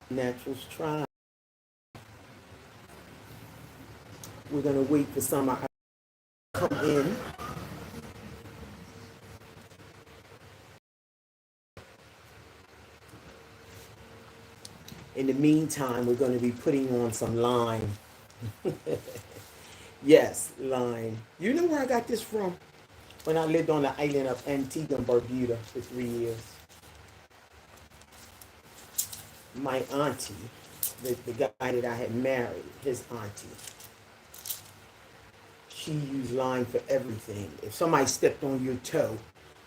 Natural's tribe. We're going to wait for some to come in. In the meantime, we're going to be putting on some lime. Yes, lime. You know where I got this from? When I lived on the island of Antigua and Barbuda for 3 years. My auntie, the guy that I had married, his auntie, she used lime for everything. If somebody stepped on your toe,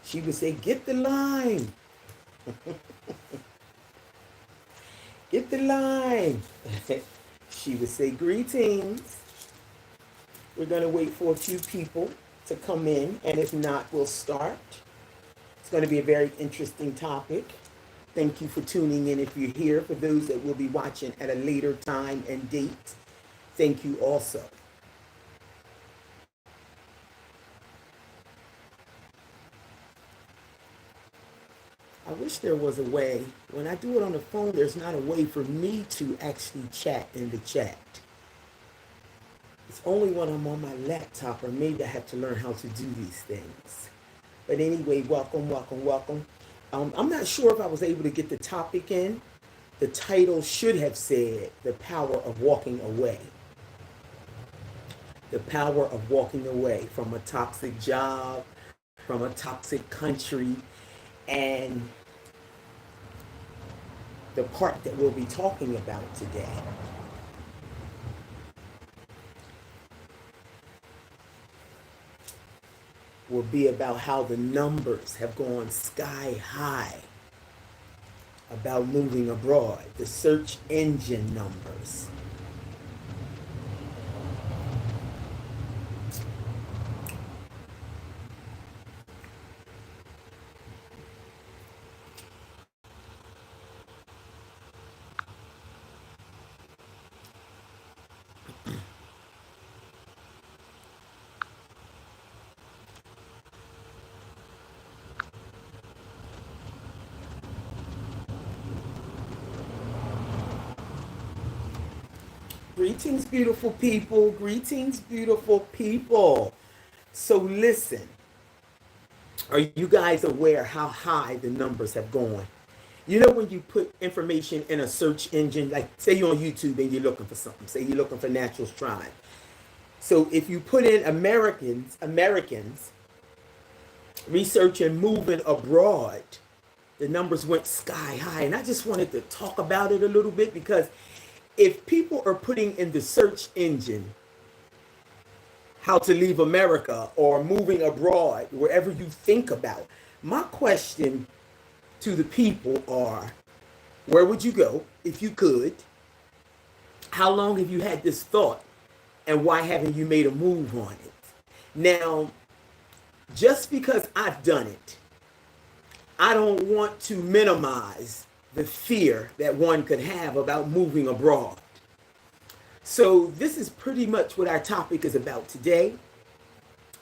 she would say, "Get the lime." Get the lime. She would say, "Greetings." We're going to wait for a few people to come in, and if not, we'll start. It's going to be a very interesting topic. Thank you for tuning in if you're here. For those that will be watching at a later time and date, thank you also. I wish there was a way. When I do it on the phone, there's not a way for me to actually chat in the chat. It's only when I'm on my laptop, or maybe I have to learn how to do these things. But anyway, welcome, welcome, welcome. I'm not sure if I was able to get the topic in. The title should have said "The Power of Walking Away." The power of walking away from a toxic job, from a toxic country, and the part that we'll be talking about today will be about how the numbers have gone sky high about moving abroad, the search engine numbers. Greetings, beautiful people. Greetings, beautiful people. So listen, are you guys aware how high the numbers have gone? You know, when you put information in a search engine, like say you're on YouTube and you're looking for something, say you're looking for Natural's Tribe. So if you put in Americans researching moving abroad, the numbers went sky high. And I just wanted to talk about it a little bit, because if people are putting in the search engine how to leave America or moving abroad, wherever you think about, my question to the people are, where would you go if you could? How long have you had this thought? And why haven't you made a move on it? Now, just because I've done it, I don't want to minimize the fear that one could have about moving abroad. So this is pretty much what our topic is about today.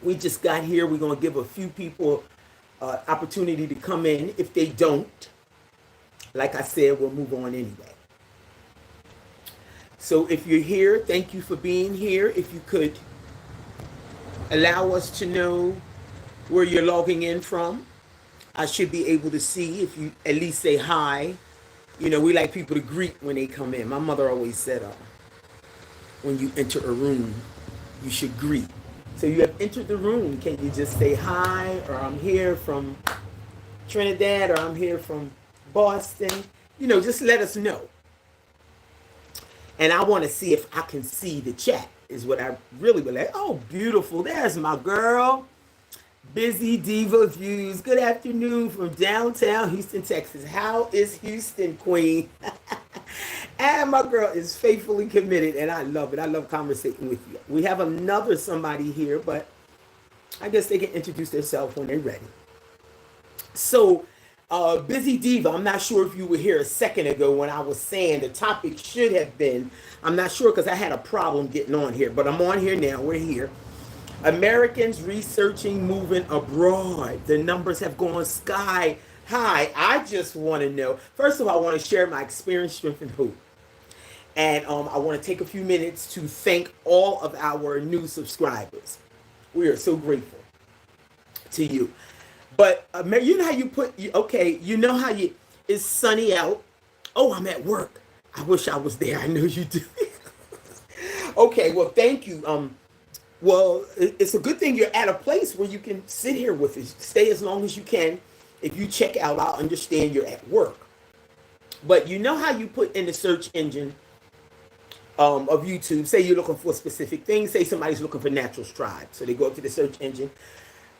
We just got here. We're going to give a few people opportunity to come in. If they don't, like I said, we'll move on anyway. So if you're here, thank you for being here. If you could allow us to know where you're logging in from, I should be able to see if you at least say hi. You know, we like people to greet when they come in. My mother always said, when you enter a room, you should greet. So you have entered the room. Can you just say hi, or I'm here from Trinidad, or I'm here from Boston? You know, just let us know. And I want to see if I can see the chat, is what I really would like. Oh, beautiful. There's my girl. Busy Diva Views. Good afternoon from downtown Houston, Texas. How is Houston, Queen? And my girl is faithfully committed, and I love it. I love conversating with you. We have another somebody here, but I guess they can introduce themselves when they're ready. So, Busy Diva, I'm not sure if you were here a second ago when I was saying the topic should have been, I'm not sure because I had a problem getting on here, but I'm on here now. We're here. Americans researching moving abroad. The numbers have gone sky high. I just want to know. First of all, I want to share my experience, strength, and hope. And I want to take a few minutes to thank all of our new subscribers. We are so grateful to you. But you know how you put, okay, you know how it's sunny out. Oh, I'm at work. I wish I was there. I know you do. Okay, well, thank you. Well, it's a good thing you're at a place where you can sit here with us. Stay as long as you can. If you check out, I'll understand you're at work. But you know how you put in the search engine of YouTube, say you're looking for specific things, say somebody's looking for natural stripe. So they go up to the search engine.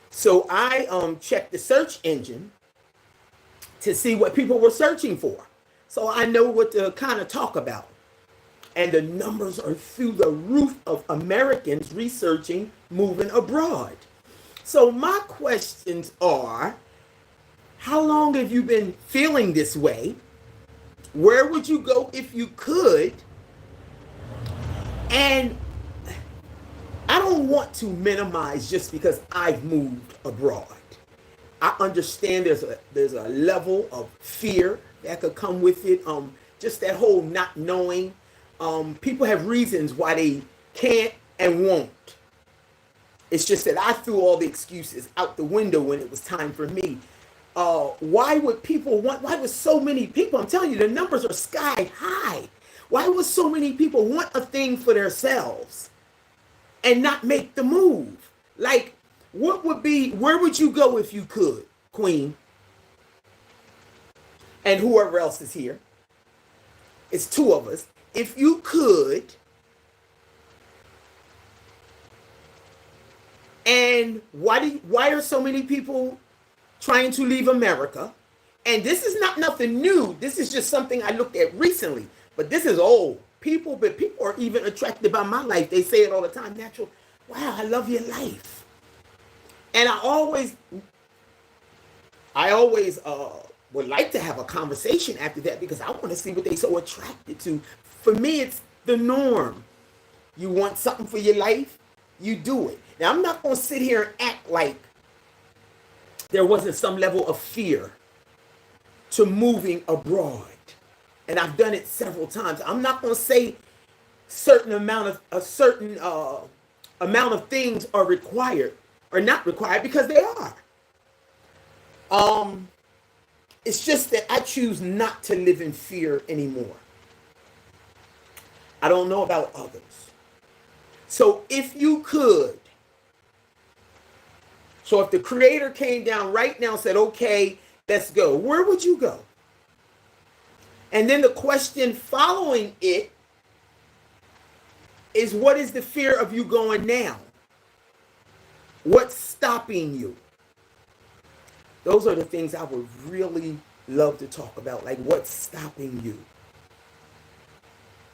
So I checked the search engine to see what people were searching for. So I know what to kind of talk about. And the numbers are through the roof of Americans researching moving abroad. So my questions are, how long have you been feeling this way? Where would you go if you could? And I don't want to minimize just because I've moved abroad. I understand there's a level of fear that could come with it. Just that whole not knowing. People have reasons why they can't and won't. It's just that I threw all the excuses out the window when it was time for me. Why would people want, why would so many people, I'm telling you, the numbers are sky high. Why would so many people want a thing for themselves and not make the move? Like, what would be, where would you go if you could, Queen? And whoever else is here. It's two of us. If you could, and why are so many people trying to leave America? And this is not nothing new. This is just something I looked at recently. But this is old. People are even attracted by my life. They say it all the time. Natural, wow, I love your life. And I always would like to have a conversation after that because I want to see what they're so attracted to. For me, it's the norm. You want something for your life, you do it. Now, I'm not going to sit here and act like there wasn't some level of fear to moving abroad. And I've done it several times. I'm not going to say a certain amount of things are required or not required, because they are. It's just that I choose not to live in fear anymore. I don't know about others. So if you could, so if the creator came down right now and said, okay, let's go, where would you go? And then the question following it is, what is the fear of you going now? What's stopping you? Those are the things I would really love to talk about, like what's stopping you.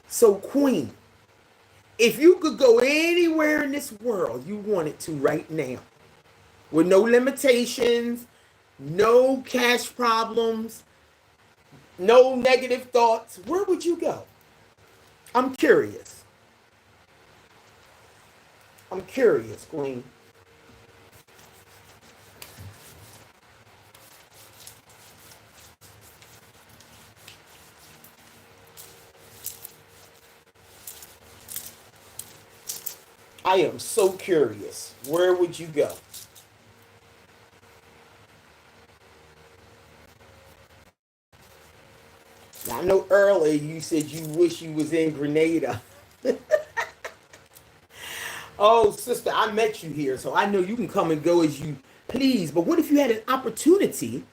So, Queen, if you could go anywhere in this world you wanted to right now, with no limitations, no cash problems, no negative thoughts, where would you go? I'm curious. I'm curious, Queen. I am so curious. Where would you go? Now, I know earlier you said you wish you was in Grenada. Oh, sister, I met you here, so I know you can come and go as you please. But what if you had an opportunity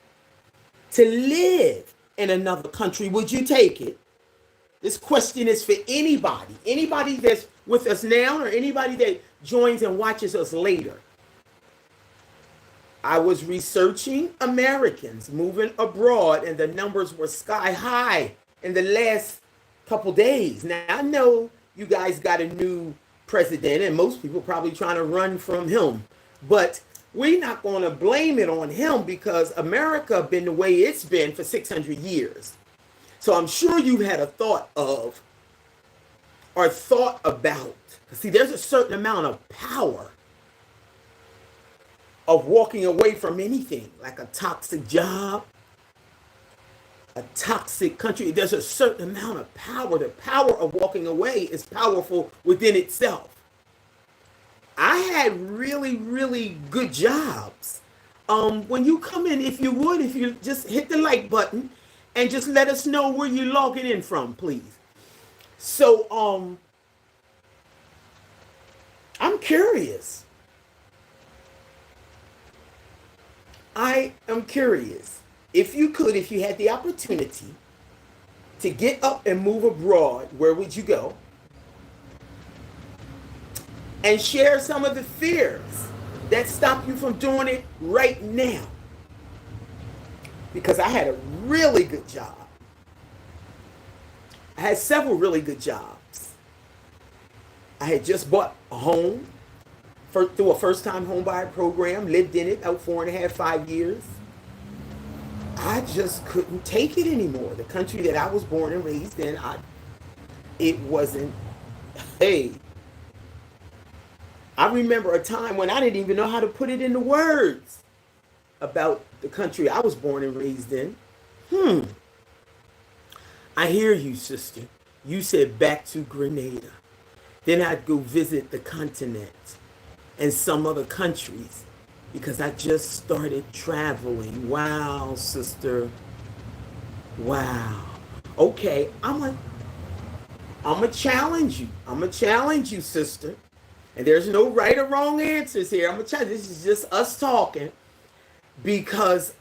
to live in another country? Would you take it? This question is for anybody that's with us now or anybody that joins and watches us later. I was researching Americans moving abroad, and the numbers were sky high in the last couple days. Now, I know you guys got a new president, and most people probably trying to run from him. But we're not going to blame it on him, because America been the way it's been for 600 years. So I'm sure you've had a thought of, or thought about, see, there's a certain amount of power of walking away from anything, like a toxic job, a toxic country. There's a certain amount of power. The power of walking away is powerful within itself. I had really, really good jobs. When you come in, if you just hit the like button and just let us know where you're logging in from, please. So, I'm curious. I am curious. If you had the opportunity to get up and move abroad, where would you go? And share some of the fears that stop you from doing it right now. Because I had a really good job. I had several really good jobs. I had just bought a home through a first-time home buyer program, lived in it about 4.5, 5 years. I just couldn't take it anymore. The country that I was born and raised in, it wasn't, hey. I remember a time when I didn't even know how to put it into words about the country I was born and raised in. I hear you, sister. You said back to Grenada. Then I'd go visit the continent and some other countries because I just started traveling. Wow, sister. Wow. Okay, I'm gonna challenge you. I'm gonna challenge you, sister. And there's no right or wrong answers here. I'm gonna challenge. This is just us talking because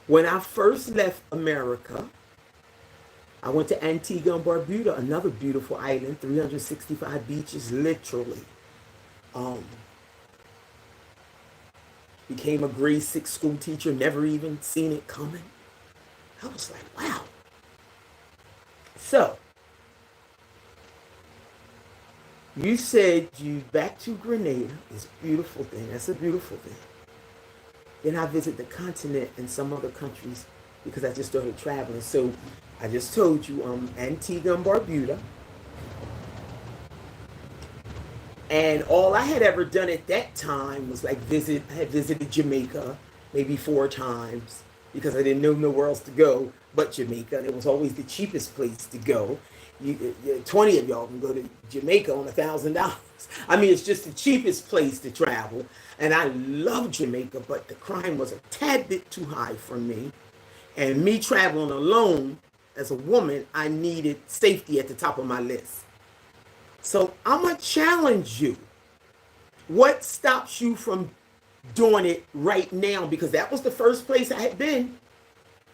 when I first left America, I went to Antigua and Barbuda, another beautiful island, 365 beaches, literally. Became a grade 6 school teacher, never even seen it coming. I was like, wow. So, you said you back to Grenada is a beautiful thing. That's a beautiful thing. Then I visit the continent and some other countries because I just started traveling. So I just told you Antigua and Barbuda. And all I had ever done at that time was like I had visited Jamaica maybe 4 times because I didn't know nowhere else to go but Jamaica. And it was always the cheapest place to go. 20 of y'all can go to Jamaica on $1,000. I mean, it's just the cheapest place to travel. And I love Jamaica, but the crime was a tad bit too high for me. And me traveling alone as a woman, I needed safety at the top of my list. So I'm going to challenge you. What stops you from doing it right now? Because that was the first place I had been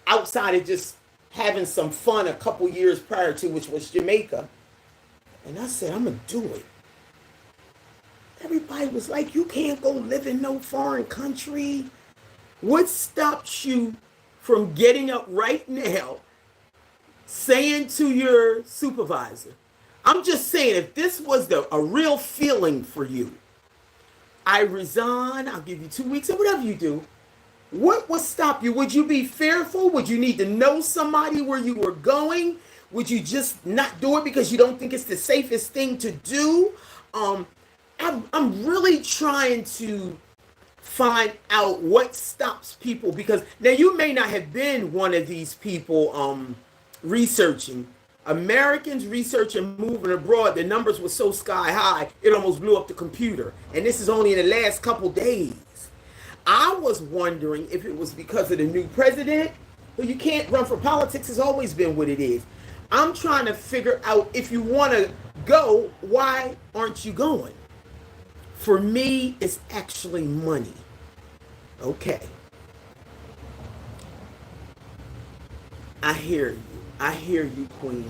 outside of just having some fun a couple years prior to, which was Jamaica. And I said, I'm going to do it. Everybody was like, you can't go live in no foreign country. What stops you from getting up right now, saying to your supervisor, I'm just saying, if this was a real feeling for you, I resign, I'll give you 2 weeks or whatever you do. What would stop you? Would you be fearful? Would you need to know somebody where you were going? Would you just not do it because you don't think it's the safest thing to do? I'm really trying to find out what stops people, because now you may not have been one of these people researching. Americans researching moving abroad, the numbers were so sky high, it almost blew up the computer. And this is only in the last couple days. I was wondering if it was because of the new president. Well, you can't run for politics, has always been what it is. I'm trying to figure out, if you want to go, why aren't you going? For me, it's actually money. Okay. I hear you. I hear you, Queen.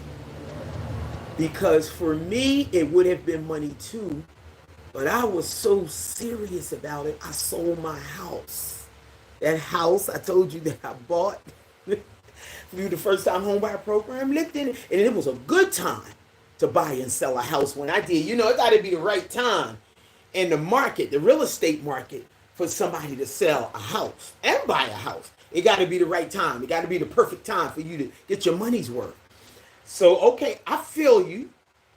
Because for me, it would have been money too. But I was so serious about it, I sold my house. That house I told you that I bought through the first time home buyer program, lived in it. And it was a good time to buy and sell a house when I did. You know, it got to be the right time in the market, the real estate market, for somebody to sell a house and buy a house. It got to be the right time. It got to be the perfect time for you to get your money's worth. So, okay, I feel you.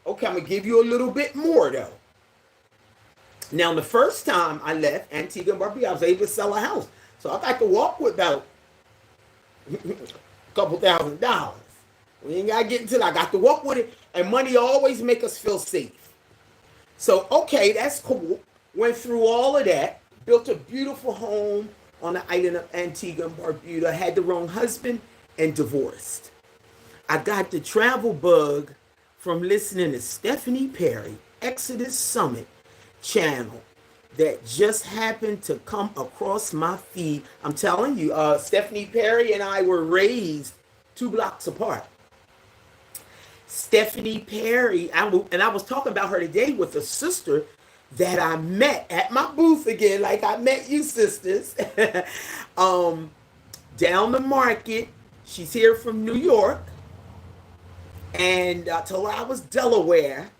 Okay, I'm going to give you a little bit more, though. Now, the first time I left Antigua and Barbuda, I was able to sell a house. So I got to walk with about a couple $1,000. We ain't got to get into that. I got to walk with it. And money always make us feel safe. So, okay, that's cool. Went through all of that. Built a beautiful home on the island of Antigua and Barbuda. Had the wrong husband and divorced. I got the travel bug from listening to Stephanie Perry, Exodus Summit channel that just happened to come across my feed. I'm telling you, Stephanie Perry and I were raised 2 blocks apart. Stephanie Perry, I was talking about her today with a sister that I met at my booth again, like I met you sisters, down the market. She's here from New York, and I told her I was Delaware,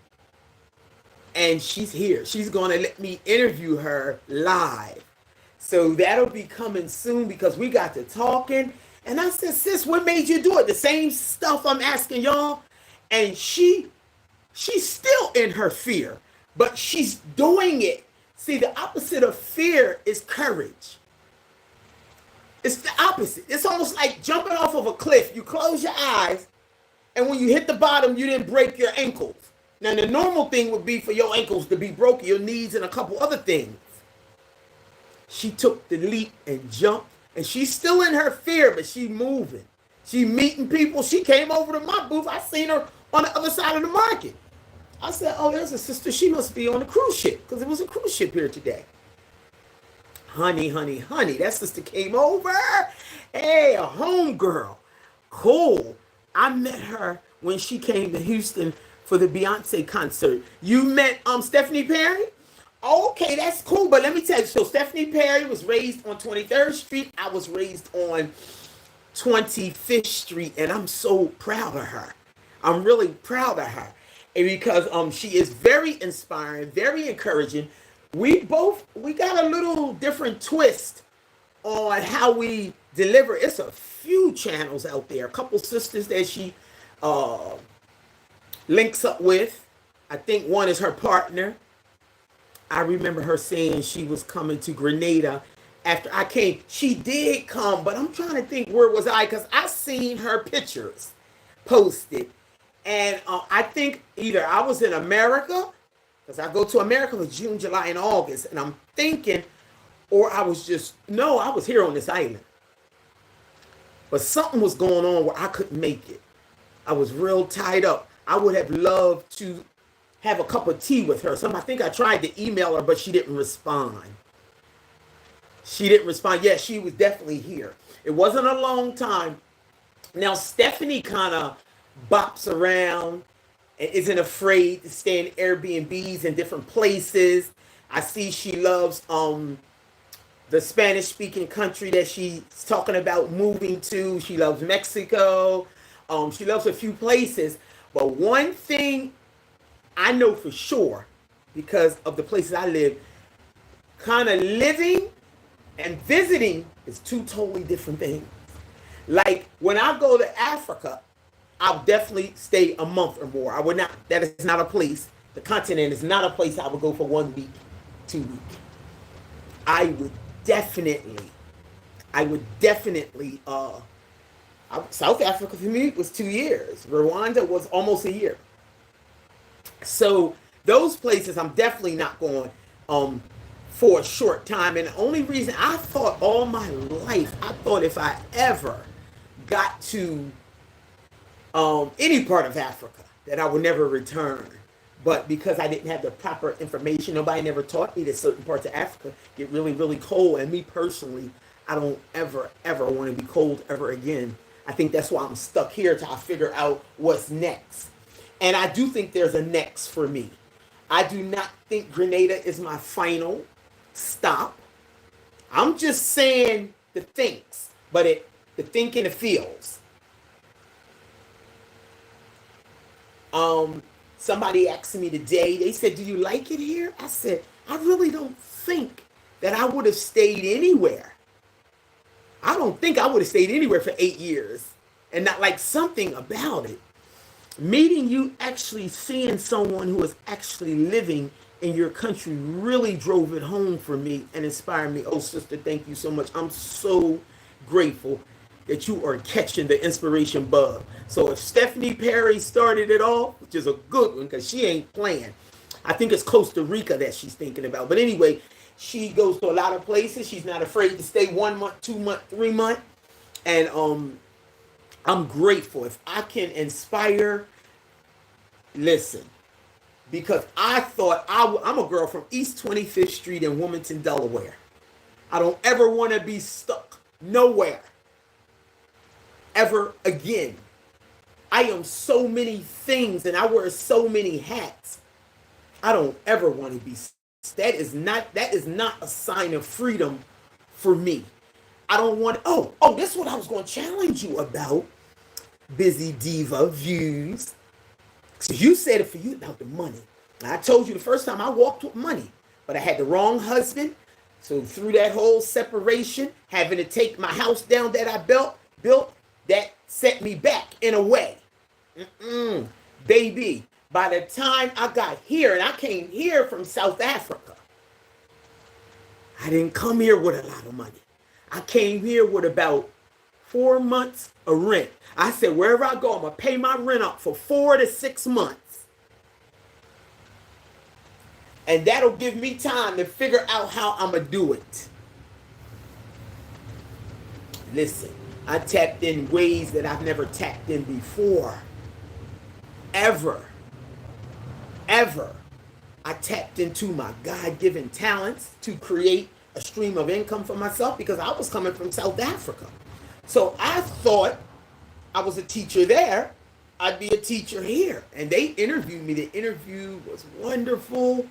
and she's here. She's going to let me interview her live. So that'll be coming soon because we got to talking, and I said, sis, what made you do it? The same stuff I'm asking y'all. And she's still in her fear, but she's doing it. See, the opposite of fear is courage. It's the opposite. It's almost like jumping off of a cliff. You close your eyes, and when you hit the bottom, you didn't break your ankles. Now, the normal thing would be for your ankles to be broken, your knees, and a couple other things. She took the leap and jumped, and she's still in her fear, but she's moving. She meeting people. She came over to my booth. I seen her on the other side of the market. I said, oh, there's a sister. She must be on a cruise ship because it was a cruise ship here today. Honey, honey, honey. That sister came over. Hey, a home girl. Cool. I met her when she came to Houston for the Beyonce concert. You met Stephanie Perry? Okay, that's cool. But let me tell you. So Stephanie Perry was raised on 23rd Street. I was raised on 25th Street. And I'm so proud of her. I'm really proud of her. And because she is very inspiring, very encouraging. We got a little different twist on how we deliver. It's a few channels out there. A couple sisters that she links up with. I think one is her partner. I remember her saying she was coming to Grenada after I came. She did come, but I'm trying to think where was I, because I seen her pictures posted. And I think either I was in America, because I go to America for June, July, and August. And I'm thinking, or I was here on this island. But something was going on where I couldn't make it. I was real tied up. I would have loved to have a cup of tea with her. I think I tried to email her, but she didn't respond. Yeah, she was definitely here. It wasn't a long time. Now, Stephanie kind of bops around and isn't afraid to stay in Airbnbs in different places. I see she loves the Spanish-speaking country that she's talking about moving to. She loves Mexico. She loves a few places. But one thing I know for sure, because of the places I live, kind of living and visiting is two totally different things. Like when I go to Africa, I'll definitely stay a month or more. I would not, that is not a place. The continent is not a place I would go for 1 week, 2 weeks. I would definitely, South Africa for me was 2 years. Rwanda was almost a year. So those places I'm definitely not going for a short time. And the only reason I thought all my life, I thought if I ever got to any part of Africa that I would never return. But because I didn't have the proper information, nobody never taught me that certain parts of Africa get really, really cold. And me personally, I don't ever want to be cold ever again. I think that's why I'm stuck here till I figure out what's next. And I do think there's a next for me. I do not think Grenada is my final stop. I'm just saying the thinks, but the think and the feels. Somebody asked me today, they said, do you like it here? I said, I really don't think that I would have stayed anywhere. I don't think I would have stayed anywhere for 8 years and not like something about it. Meeting you, actually seeing someone who is actually living in your country really drove it home for me and inspired me. Oh, sister, thank you so much. I'm so grateful that you are catching the inspiration bug. So if Stephanie Perry started it off, which is a good one because she ain't playing. I think it's Costa Rica that she's thinking about. But anyway, she goes to a lot of places. She's not afraid to stay 1 month, 2 month, 3 month. And I'm grateful if I can inspire. Listen, because I thought I'm a girl from East 25th Street in Wilmington, Delaware. I don't ever want to be stuck nowhere ever again. I am so many things and I wear so many hats. I don't ever want to be. That is not a sign of freedom for me. I don't want. Oh, this is what I was going to challenge you about. Busy Diva Views. So you said it for you about the money. I told you the first time I walked with money, but I had the wrong husband. So through that whole separation, having to take my house down that I built, that set me back in a way. Baby, by the time I got here, and I came here from South Africa, I didn't come here with a lot of money. I came here with about 4 months of rent. I said, wherever I go, I'm going to pay my rent up for 4 to 6 months. And that'll give me time to figure out how I'm going to do it. Listen, I tapped in ways that I've never tapped in before. Ever. I tapped into my God-given talents to create a stream of income for myself because I was coming from South Africa. So I thought I was a teacher there. I'd be a teacher here. And they interviewed me. The interview was wonderful.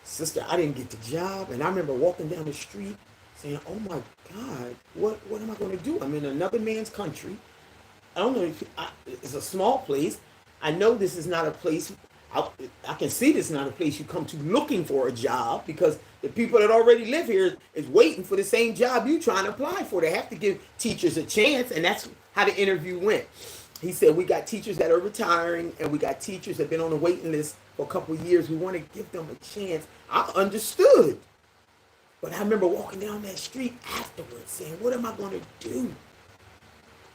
Sister, I didn't get the job. And I remember walking down the street saying, oh my God, what am I going to do? I'm in another man's country. I don't know if it's a small place. I know this is not a place, I can see this is not a place you come to looking for a job because the people that already live here is waiting for the same job you trying to apply for. They have to give teachers a chance, and that's how the interview went. He said, we got teachers that are retiring, and we got teachers that have been on the waiting list for a couple of years. We want to give them a chance. I understood. But I remember walking down that street afterwards saying, what am I going to do?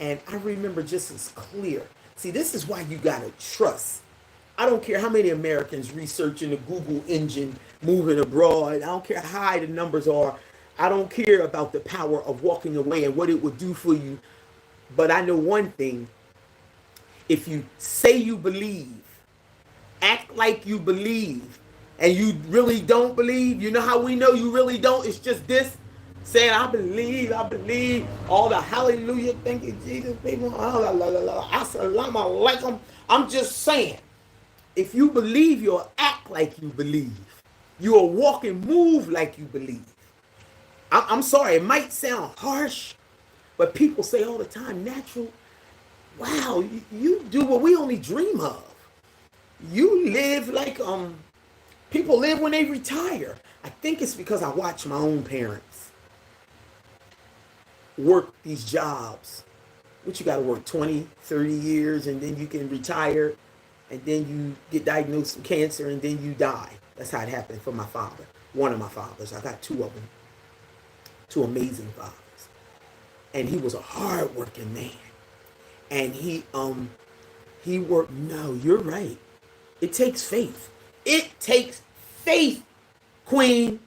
And I remember just as clear. See, this is why you got to trust. I don't care how many Americans researching the Google engine, moving abroad. I don't care how high the numbers are. I don't care about the power of walking away and what it would do for you. But I know one thing. If you say you believe, act like you believe, and you really don't believe, you know how we know you really don't? It's just this. Saying, I believe, all the hallelujah, thank you, Jesus, people, assalamu alaikum. I'm just saying, if you believe, you'll act like you believe. You'll walk and move like you believe. I'm sorry, it might sound harsh, but people say all the time, natural, wow, you do what we only dream of. You live like people live when they retire. I think it's because I watch my own parents work these jobs, which you got to work 20, 30 years, and then you can retire, and then you get diagnosed with cancer, and then you die. That's how it happened for my father, one of my fathers. I got 2 of them, 2 amazing fathers. And he was a hard-working man. And he worked, no, you're right. It takes faith. It takes faith, Queen.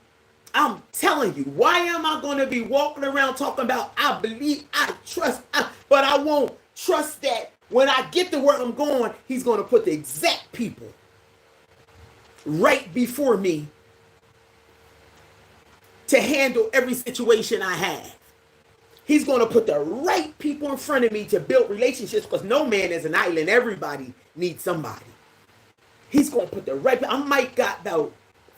I'm telling you, why am I going to be walking around talking about I believe, I trust, but I won't trust that when I get to where I'm going, he's going to put the exact people right before me to handle every situation I have. He's going to put the right people in front of me to build relationships because no man is an island. Everybody needs somebody. He's going to put the right, I might got about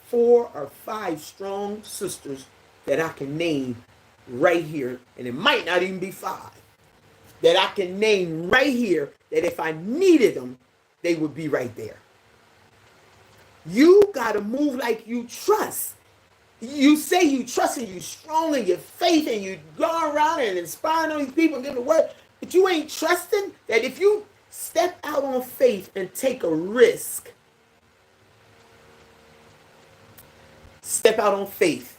4 or 5 strong sisters that I can name right here, and it might not even be 5, that I can name right here that if I needed them, they would be right there. You got to move like you trust. You say you trust and you strong in your faith and you go around and inspiring all these people and give the word, but you ain't trusting that if you step out on faith and take a risk, Step out on faith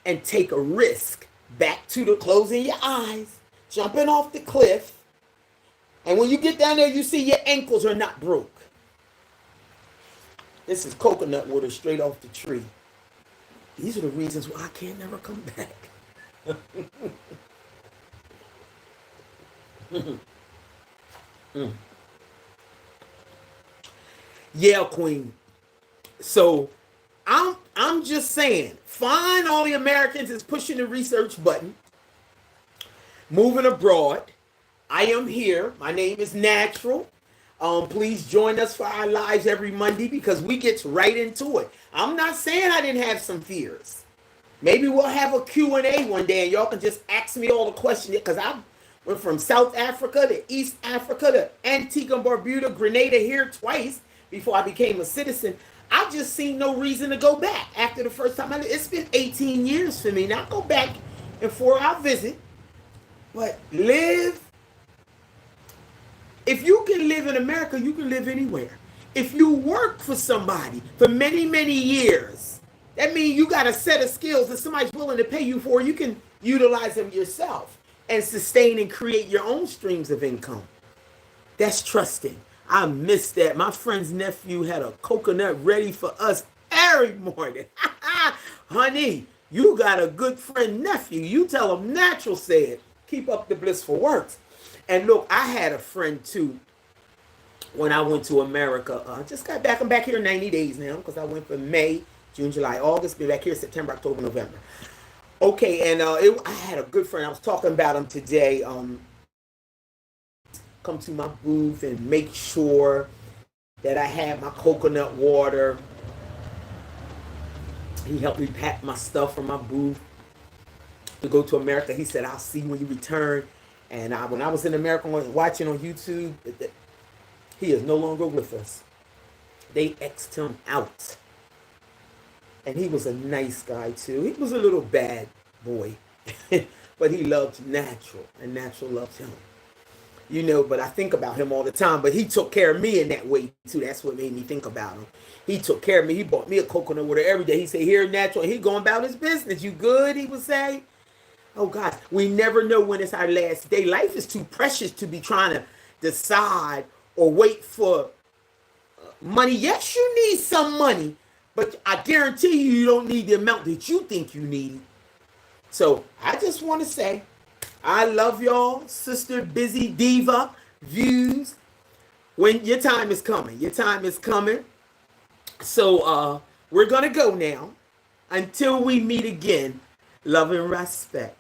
and take a risk. Back to the closing your eyes, jumping off the cliff. And when you get down there, you see your ankles are not broke. This is coconut water straight off the tree. These are the reasons why I can't never come back. Yeah, Queen. So I'm just saying, fine, all the Americans is pushing the research button, moving abroad. I am here. My name is Natural. Please join us for our lives every Monday because we get right into it. I'm not saying I didn't have some fears. Maybe we'll have a Q&A one day and y'all can just ask me all the questions because I went from South Africa to East Africa to Antigua and Barbuda, Grenada here twice before I became a citizen. I just seen no reason to go back after the first time. It's been 18 years for me. Now go back and I'll visit. But live. If you can live in America, you can live anywhere. If you work for somebody for many, many years, that means you got a set of skills that somebody's willing to pay you for. You can utilize them yourself and sustain and create your own streams of income. That's trusting. I miss that. My friend's nephew had a coconut ready for us every morning. Honey, you got a good friend nephew. You tell him Natural said, keep up the blissful works. And look, I had a friend too when I went to America. I just got back. I'm back here 90 days now because I went from May, June, July, August. Been back here September, October, November. Okay, and I had a good friend. I was talking about him today. Come to my booth and make sure that I have my coconut water. He helped me pack my stuff from my booth to go to America. He said, I'll see you when you return. And when I was in America watching on YouTube, he is no longer with us. They X'd him out. And he was a nice guy too. He was a little bad boy, but he loved Natural and Natural loved him. You know, but I think about him all the time. But he took care of me in that way too. That's what made me think about him. He took care of me. He bought me a coconut water every day. He said, here, Natural. And he going about his business. You good? He would say. Oh, God, we never know when it's our last day. Life is too precious to be trying to decide or wait for money. Yes, you need some money, but I guarantee you don't need the amount that you think you need. So I just want to say, I love y'all, Sister Busy Diva Views. When your time is coming, your time is coming. So we're going to go now. Until we meet again, love and respect.